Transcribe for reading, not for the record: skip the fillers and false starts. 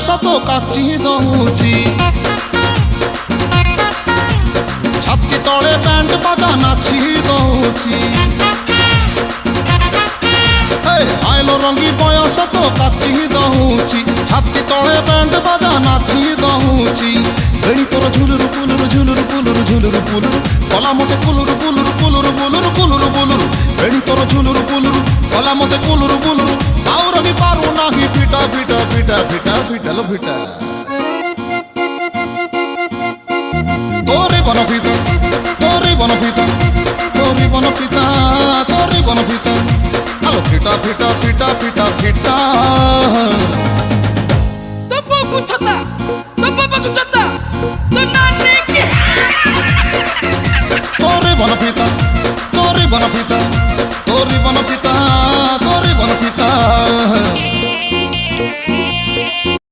ତ କାଚି ଦଉଛି ଛାତି ତଳେ ବ୍ୟାଣ୍ଡ ବାଜା ନାଚି ଦଉଛି ଆଇଲ ରଙ୍ଗୀ ବୟସ ତ କାଚି ଦଉଛି ଛାତି ତଳେ ବ୍ୟାଣ୍ଡ ବାଜା ନାଚି ଦଉଛି ବେଣୀ ତୋର ଝୁଲୁରୁ ପୁଲୁରୁ ଝୁଲୁରୁ ପୁଲୁରୁ ଝୁଲୁରୁ ପୁଲୁରୁ କଲା ମତେ କୁଲୁରୁ କୁଲୁରୁ କୁଲୁରୁ ବୁଲୁରୁ କୁଲୁରୁ ବୁଲୁରୁ ବେଣୀ ତୋର ଝୁଲୁରୁ ପୁଲୁରୁ କଲା ମତେ କୁଲୁରୁ ବୁଲୁରୁ ଆଉ ରହି ପାରୁ ନାହିଁ ଫିଟା ଫିଟା ଫିଟା ଫିଟା ଫିଟାଲ ଫିଟା তোরে বনপিতা তোরে বনপিতা তোরে বনপিতা তোরে বনপিতা আলো ফিটা ফিটা ফিটা ফিটা ফিটা তো বাবু ছতা তো বাবু ছতা তো নানি কি তোরে বনপিতা